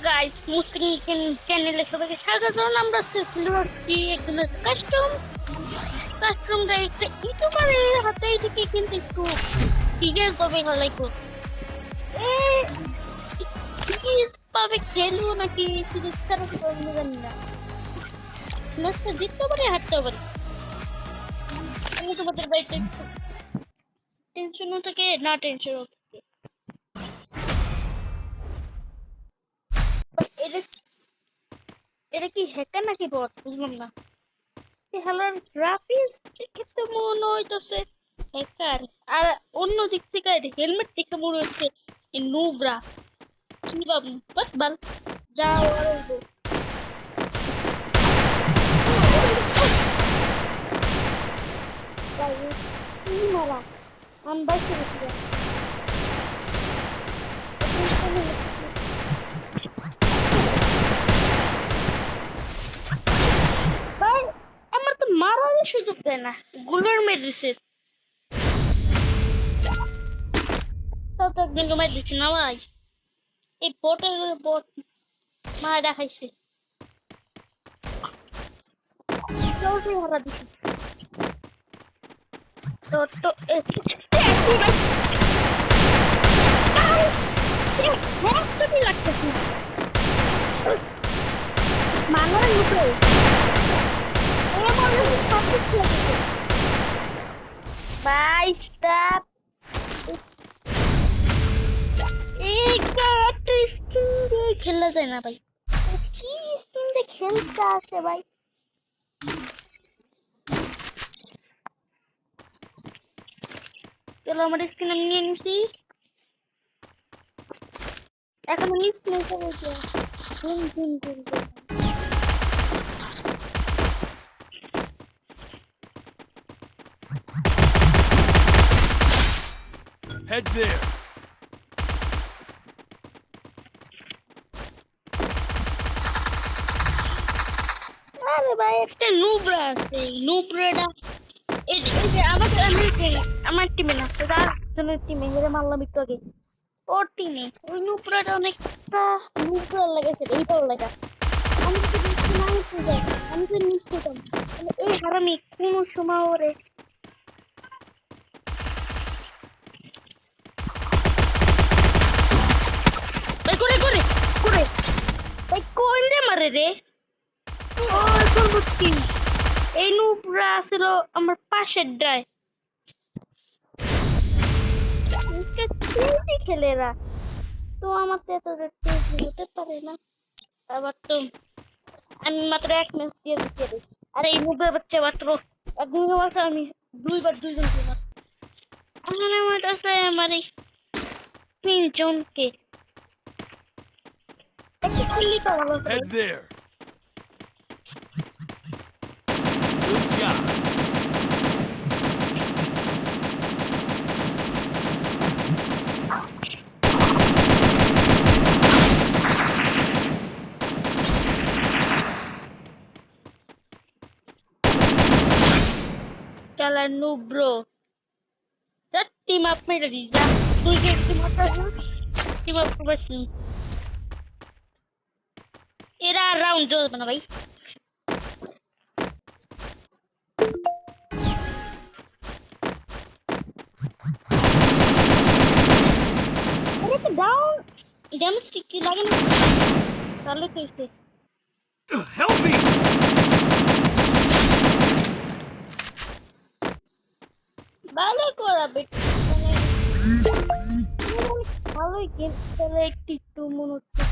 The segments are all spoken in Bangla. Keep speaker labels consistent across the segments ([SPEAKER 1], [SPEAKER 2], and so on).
[SPEAKER 1] গাইস, মুসলিম চ্যানেলে সবাইকে স্বাগত। আমরা কি এগুলো কাস্টমটা একটা ইউটিউবারের হাতে থেকে কিন্তু একটু সিরিয়াস ভাবে লাগবে। এ সিরিয়াস ভাবে খেলবো নাকি শুধু ইচ্ছাটা আমি জানি না। ম্যাচটা জিততে পারে, হারতেও পারে। আমি তোমাদের বাড়িতে একটু টেনশনও থাকে, না টেনশনও থাকে। এটা এটা কি হ্যাকার নাকি বট বুঝলাম না। খেলার গ্রাফিক্স দেখে তো মনে হইতেছে হ্যাকার, আর অন্য দিক থেকে হেলমেট দেখে মনে হচ্ছে নুবরা। কি ভাবনা বাস বাল যাও আর হইবো। ভাই, কি মারা আমি বাইকে রেখে ভাই, আমার তো মারার সুযোগ দেয় না, গুলোর মেরেছে। তাও তো একজনকে মার দিচ্ছি না ভাই। এই বটের বট মার দেখাইছে। হারা দিচ্ছি তো তো ভাই লাগতেছে মানার মুখে ভাই স্টপ। একটা স্কিন দিয়ে খেলা যায় না ভাই, কি স্কিন দিয়ে খেলতে আসে ভাই। চলো আমার স্কিন আমি নিয়ে নিছি, এখন আমি স্কিন করেছি।
[SPEAKER 2] Head there.
[SPEAKER 1] আরে ভাই একটা নুবরা আছে, নুবরাটা এই যে আমার টিমে না, তার জনের টিমে হেরে মারলাম একটু আগে। ওর টিমে ওই নুবরাটা অনেকটা নুবরা লাগাইছে, এইটাও লাগা। আমি তো নিচে নামতে যাই, আমি তো নিচে যাই, মানে এই হারামি কোনো সময় ওরে ভাই করে করে করে ভাই কোন দে মারে রে। ও সর্বতি এই নুবরা ছিল আমার পাশের ডায়। খেলে এরা তো আমার সাথে হতে পারে না। আবার তো আমি মাত্র এক ম্যাচ দিয়ে দিতে পারি, আর এই মুগের বাচ্চা মাত্র একদিন মাসে আমি দুইবার দুইজনকে মার। এখন আমার কাছে আমার এই তিনজনকে একটু খেললি তো ভালো হবে।
[SPEAKER 2] Head there. Good job.
[SPEAKER 1] Chala noob bro, যা টিম আপ মেরে দিস যা, তুই যে টিম আপ টিম আপ করছিস নি। এরা রাউন্ড জ্বলবে না ভাই। আরে তো ডাউন ড্যামেজ কি লাগে না, তাহলে তো এসে
[SPEAKER 2] Help me.
[SPEAKER 1] ভালো করাবে মানে ভালোই গেম খেলে একটু মনে হচ্ছে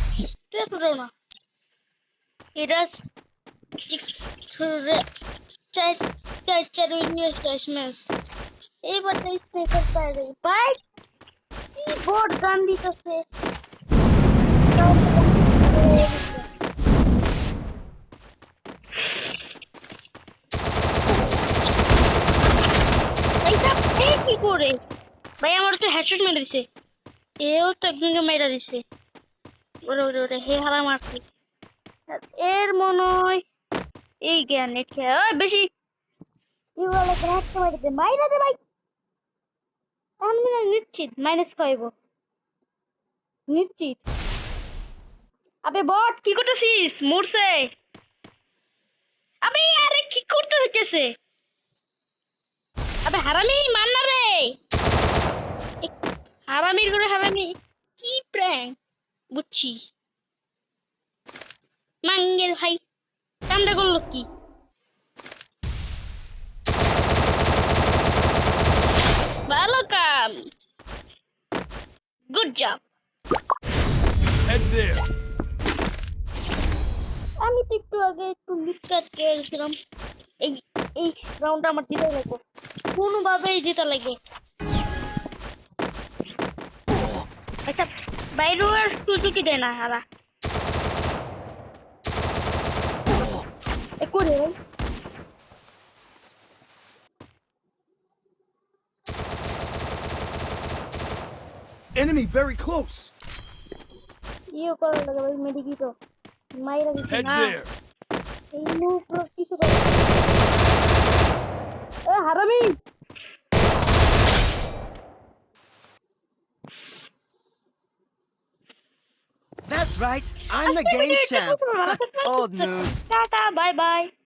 [SPEAKER 1] তেতো না। এরা চার চার চার উইনিয়ার শেষ ম্যাচ, এইবার তো স্নাইপার পায় রে ভাই। কি বট গান দিতেছে, এইটা কি করে ভাই আমার তো হেডশট মেরে দিছে। এও তো একজনকে মেরে দিছে, ওরে ওরে ওরে হে হারা মারছে। এর মনে হয় এই জ্ঞান নেট খেয়ে বেশি ইউআলে গ্রাহক মেরে দে মাইরা দে ভাই। আমি নিশ্চিত মাইনাস খাইব, নিশ্চিত। আবে বট কি করতেছিস মরছে আবে আরে কি করতে হচ্ছে আবে হারামি মান না রে হারামির করে হারামি কি প্র্যাঙ্ক বুঝছি মাঙ্গের ভাই কামটা করলো কি ভালো কাম গুড জব
[SPEAKER 2] Head there.
[SPEAKER 1] আমি তো একটু আগে একটু লুটকাট খেলছিলাম এই এই রাউন্ডটা আমার জিতে লাগবে কোনোভাবেই জেতা লাগবে আচ্ছা বাইরেও আর সুযোগই দেয় না হারা এ করে
[SPEAKER 2] Enemy very close.
[SPEAKER 1] ইয়ে করার লাগে ভাই মেডিকি তো মাইরা দিচ্ছে
[SPEAKER 2] Head
[SPEAKER 1] না
[SPEAKER 2] there.
[SPEAKER 1] এই মুখ কিছু করে এ হারামি
[SPEAKER 3] That's right. I'm the game champ. Old news.
[SPEAKER 1] Tata bye bye